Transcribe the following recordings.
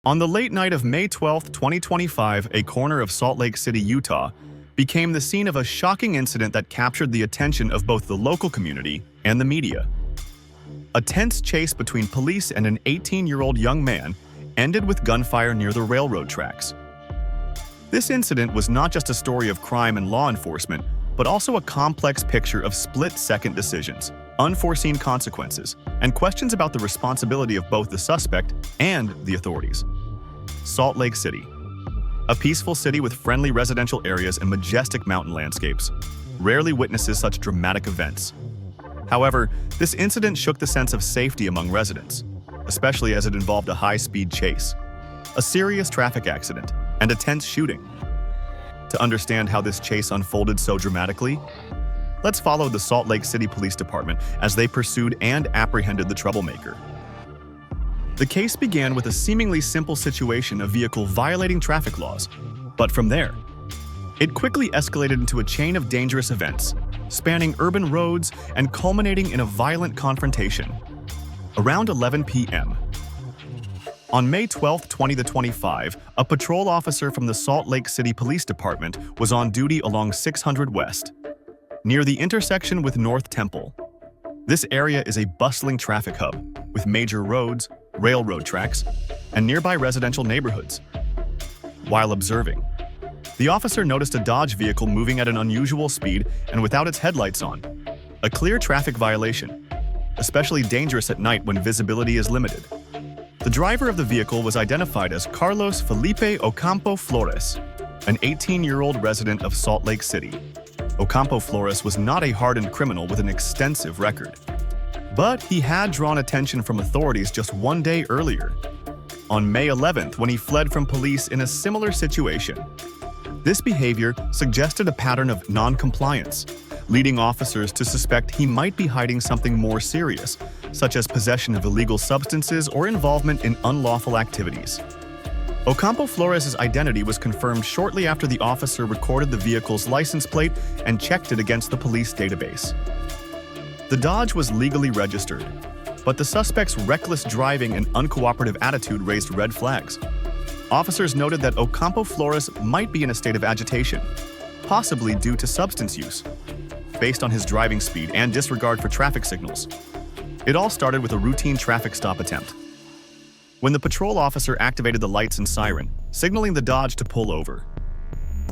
On the late night of May 12, 2025, a corner of Salt Lake City, Utah, became the scene of a shocking incident that captured the attention of both the local community and the media. A tense chase between police and an 18-year-old young man ended with gunfire near the railroad tracks. This incident was not just a story of crime and law enforcement, but also a complex picture of split-second decisions, unforeseen consequences, and questions about the responsibility of both the suspect and the authorities. Salt Lake City, a peaceful city with friendly residential areas and majestic mountain landscapes, rarely witnesses such dramatic events. However, this incident shook the sense of safety among residents, especially as it involved a high-speed chase, a serious traffic accident, and a tense shooting. To understand how this chase unfolded so dramatically, let's follow the Salt Lake City Police Department as they pursued and apprehended the troublemaker. The case began with a seemingly simple situation, a vehicle violating traffic laws, but from there, it quickly escalated into a chain of dangerous events, spanning urban roads and culminating in a violent confrontation. Around 11 p.m. on May 12, 2025, a patrol officer from the Salt Lake City Police Department was on duty along 600 West, near the intersection with North Temple. This area is a bustling traffic hub, with major roads, railroad tracks, and nearby residential neighborhoods. While observing, the officer noticed a Dodge vehicle moving at an unusual speed and without its headlights on, a clear traffic violation, especially dangerous at night when visibility is limited. The driver of the vehicle was identified as Carlos Felipe Ocampo-Flores, an 18-year-old resident of Salt Lake City. Ocampo-Flores was not a hardened criminal with an extensive record, but he had drawn attention from authorities just one day earlier, on May 11th, when he fled from police in a similar situation. This behavior suggested a pattern of non-compliance, leading officers to suspect he might be hiding something more serious, such as possession of illegal substances or involvement in unlawful activities. Ocampo-Flores' identity was confirmed shortly after the officer recorded the vehicle's license plate and checked it against the police database. The Dodge was legally registered, but the suspect's reckless driving and uncooperative attitude raised red flags. Officers noted that Ocampo-Flores might be in a state of agitation, possibly due to substance use, based on his driving speed and disregard for traffic signals. It all started with a routine traffic stop attempt. When the patrol officer activated the lights and siren, signaling the Dodge to pull over,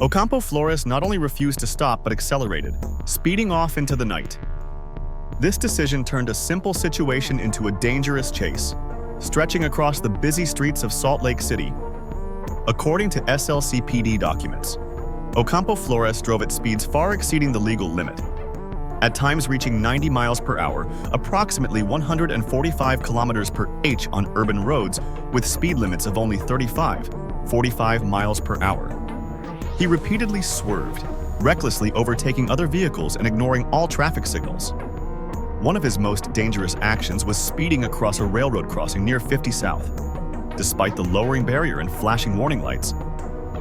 Ocampo-Flores not only refused to stop but accelerated, speeding off into the night. This decision turned a simple situation into a dangerous chase, stretching across the busy streets of Salt Lake City. According to SLCPD documents, Ocampo-Flores drove at speeds far exceeding the legal limit, at times reaching 90 miles per hour, approximately 145 kilometers per h on urban roads with speed limits of only 45 miles per hour. He repeatedly swerved, recklessly overtaking other vehicles and ignoring all traffic signals. One of his most dangerous actions was speeding across a railroad crossing near 50 South. Despite the lowering barrier and flashing warning lights,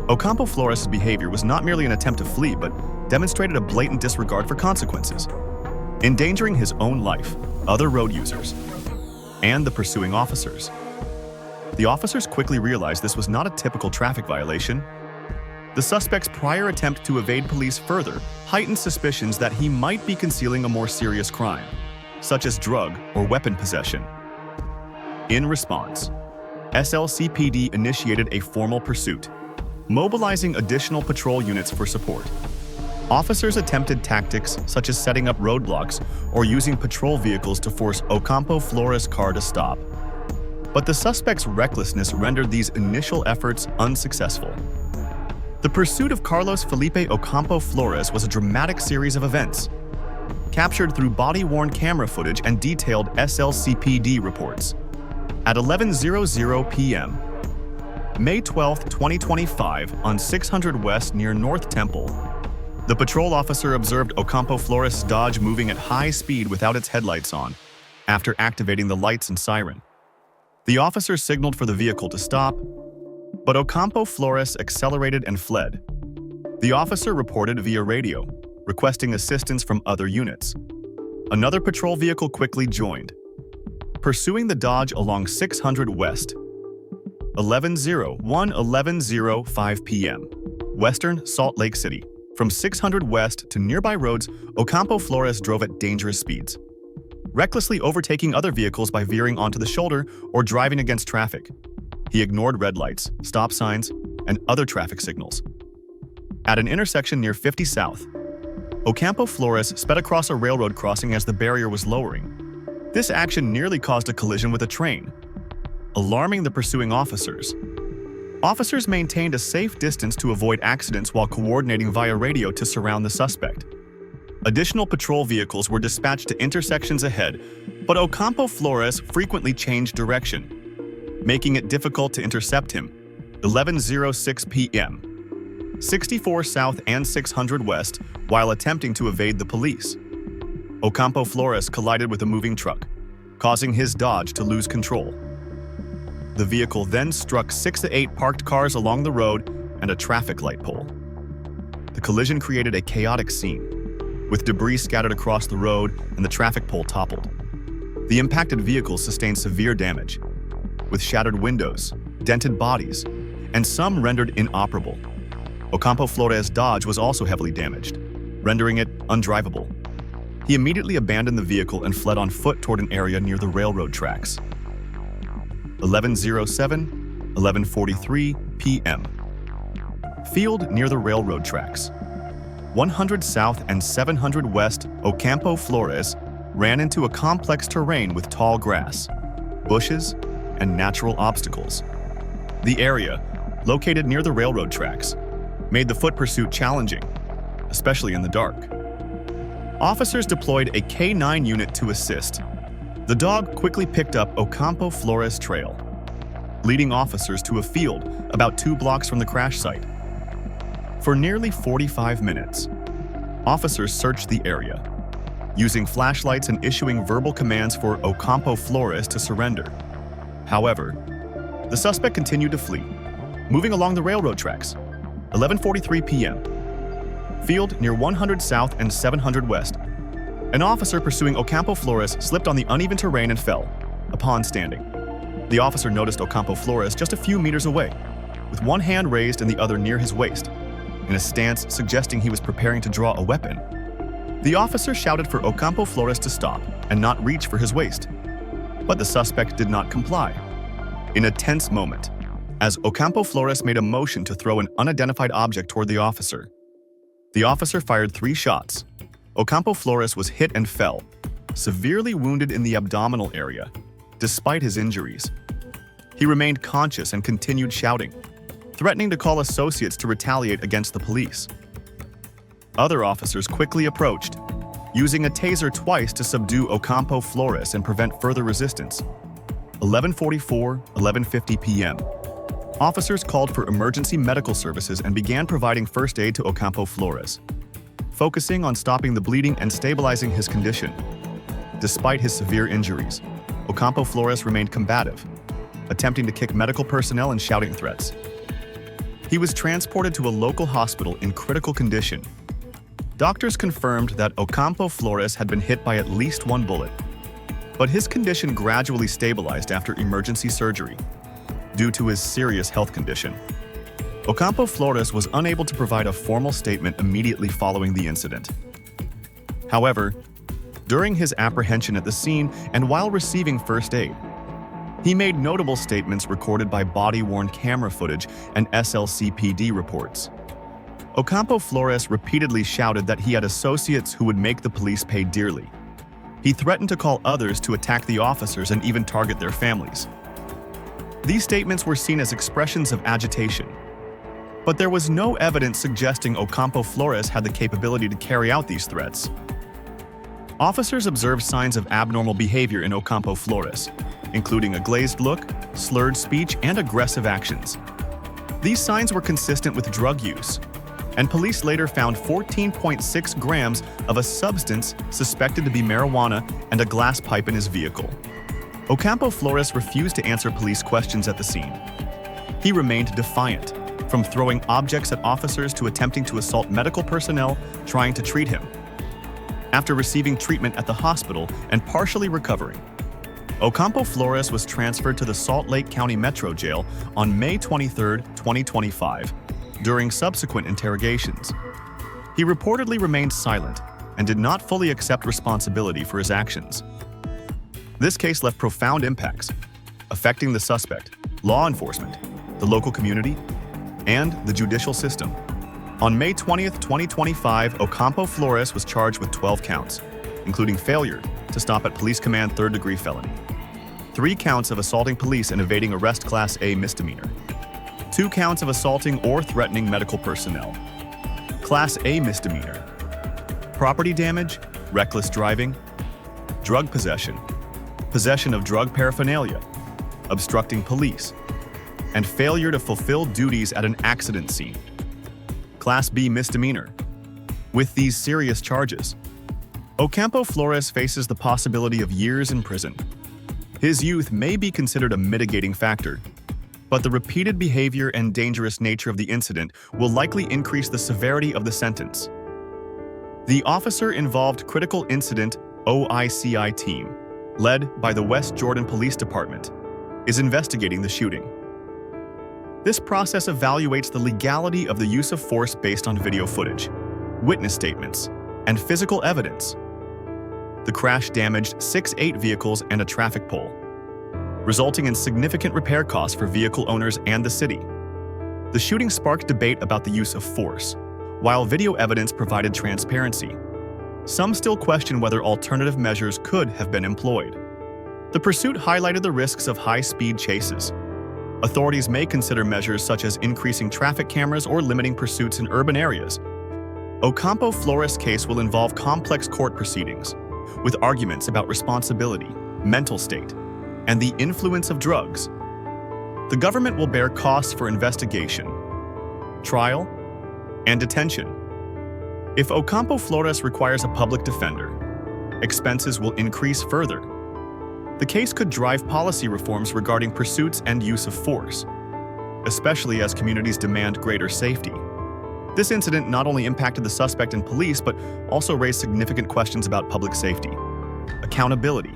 Ocampo-Flores' behavior was not merely an attempt to flee, but demonstrated a blatant disregard for consequences, endangering his own life, other road users, and the pursuing officers. The officers quickly realized this was not a typical traffic violation. The suspect's prior attempt to evade police further heightened suspicions that he might be concealing a more serious crime, such as drug or weapon possession. In response, SLCPD initiated a formal pursuit, mobilizing additional patrol units for support. Officers attempted tactics such as setting up roadblocks or using patrol vehicles to force Ocampo-Flores' car to stop. But the suspect's recklessness rendered these initial efforts unsuccessful. The pursuit of Carlos Felipe Ocampo-Flores was a dramatic series of events, captured through body-worn camera footage and detailed SLCPD reports. At 11:00 p.m., May 12, 2025, on 600 West near North Temple, the patrol officer observed Ocampo-Flores' Dodge moving at high speed without its headlights on, after activating the lights and siren. The officer signaled for the vehicle to stop, but Ocampo-Flores accelerated and fled. The officer reported via radio, requesting assistance from other units. Another patrol vehicle quickly joined, pursuing the Dodge along 600 West. 11:05 p.m. Western Salt Lake City. From 600 West to nearby roads, Ocampo-Flores drove at dangerous speeds, recklessly overtaking other vehicles by veering onto the shoulder or driving against traffic. He ignored red lights, stop signs, and other traffic signals. At an intersection near 50 South, Ocampo-Flores sped across a railroad crossing as the barrier was lowering. This action nearly caused a collision with a train, alarming the pursuing officers. Officers maintained a safe distance to avoid accidents while coordinating via radio to surround the suspect. Additional patrol vehicles were dispatched to intersections ahead, but Ocampo-Flores frequently changed direction, making it difficult to intercept him. 11:06 p.m. 64 South and 600 West while attempting to evade the police. Ocampo-Flores collided with a moving truck, causing his Dodge to lose control. The vehicle then struck 6 to 8 parked cars along the road and a traffic light pole. The collision created a chaotic scene, with debris scattered across the road and the traffic pole toppled. The impacted vehicles sustained severe damage, with shattered windows, dented bodies, and some rendered inoperable. Ocampo-Flores' Dodge was also heavily damaged, rendering it undrivable. He immediately abandoned the vehicle and fled on foot toward an area near the railroad tracks. 11:07, 11:43 p.m. Field near the railroad tracks. 100 South and 700 West, Ocampo-Flores ran into a complex terrain with tall grass, bushes, and natural obstacles. The area, located near the railroad tracks, made the foot pursuit challenging, especially in the dark. Officers deployed a K9 unit to assist. The dog quickly picked up Ocampo-Flores' trail, leading officers to a field about 2 blocks from the crash site. For nearly 45 minutes, officers searched the area, using flashlights and issuing verbal commands for Ocampo-Flores to surrender. However, the suspect continued to flee, moving along the railroad tracks. 11:43 p.m. Field near 100 South and 700 West. An officer pursuing Ocampo-Flores slipped on the uneven terrain and fell, upon standing. The officer noticed Ocampo-Flores just a few meters away, with one hand raised and the other near his waist, in a stance suggesting he was preparing to draw a weapon. The officer shouted for Ocampo-Flores to stop and not reach for his waist, but the suspect did not comply. In a tense moment, as Ocampo-Flores made a motion to throw an unidentified object toward the officer fired 3 shots. Ocampo-Flores was hit and fell, severely wounded in the abdominal area, despite his injuries. He remained conscious and continued shouting, threatening to call associates to retaliate against the police. Other officers quickly approached, using a taser twice to subdue Ocampo-Flores and prevent further resistance. 11:44, 11:50 p.m. Officers called for emergency medical services and began providing first aid to Ocampo-Flores, focusing on stopping the bleeding and stabilizing his condition. Despite his severe injuries, Ocampo-Flores remained combative, attempting to kick medical personnel and shouting threats. He was transported to a local hospital in critical condition. Doctors confirmed that Ocampo-Flores had been hit by at least 1 bullet, but his condition gradually stabilized after emergency surgery due to his serious health condition. Ocampo-Flores was unable to provide a formal statement immediately following the incident. However, during his apprehension at the scene and while receiving first aid, he made notable statements recorded by body-worn camera footage and SLCPD reports. Ocampo-Flores repeatedly shouted that he had associates who would make the police pay dearly. He threatened to call others to attack the officers and even target their families. These statements were seen as expressions of agitation, but there was no evidence suggesting Ocampo-Flores had the capability to carry out these threats. Officers observed signs of abnormal behavior in Ocampo-Flores, including a glazed look, slurred speech, and aggressive actions. These signs were consistent with drug use, and police later found 14.6 grams of a substance suspected to be marijuana and a glass pipe in his vehicle. Ocampo-Flores refused to answer police questions at the scene. He remained defiant, from throwing objects at officers to attempting to assault medical personnel trying to treat him. After receiving treatment at the hospital and partially recovering, Ocampo-Flores was transferred to the Salt Lake County Metro Jail on May 23, 2025, during subsequent interrogations. He reportedly remained silent and did not fully accept responsibility for his actions. This case left profound impacts, affecting the suspect, law enforcement, the local community, and the judicial system. On May 20, 2025, Ocampo-Flores was charged with 12 counts, including failure to stop at police command third-degree felony, 3 counts of assaulting police and evading arrest Class A misdemeanor, 2 counts of assaulting or threatening medical personnel, Class A misdemeanor, property damage, reckless driving, drug possession, possession of drug paraphernalia, obstructing police, and failure to fulfill duties at an accident scene, Class B misdemeanor. With these serious charges, Ocampo-Flores faces the possibility of years in prison. His youth may be considered a mitigating factor, but the repeated behavior and dangerous nature of the incident will likely increase the severity of the sentence. The officer-involved Critical Incident OICI team, led by the West Jordan Police Department, is investigating the shooting. This process evaluates the legality of the use of force based on video footage, witness statements, and physical evidence. The crash damaged 6 vehicles and a traffic pole, resulting in significant repair costs for vehicle owners and the city. The shooting sparked debate about the use of force, while video evidence provided transparency. Some still question whether alternative measures could have been employed. The pursuit highlighted the risks of high-speed chases. Authorities may consider measures such as increasing traffic cameras or limiting pursuits in urban areas. Ocampo-Flores' case will involve complex court proceedings, with arguments about responsibility, mental state, and the influence of drugs. The government will bear costs for investigation, trial, and detention. If Ocampo-Flores requires a public defender, expenses will increase further. The case could drive policy reforms regarding pursuits and use of force, especially as communities demand greater safety. This incident not only impacted the suspect and police, but also raised significant questions about public safety, accountability,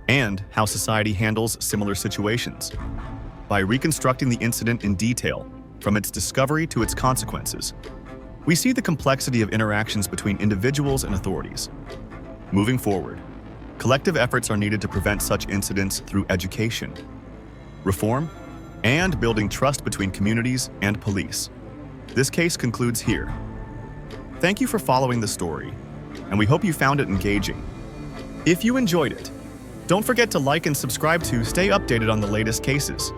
and how society handles similar situations. By reconstructing the incident in detail, from its discovery to its consequences, we see the complexity of interactions between individuals and authorities. Moving forward, collective efforts are needed to prevent such incidents through education, reform, and building trust between communities and police. This case concludes here. Thank you for following the story, and we hope you found it engaging. If you enjoyed it, don't forget to like and subscribe to stay updated on the latest cases.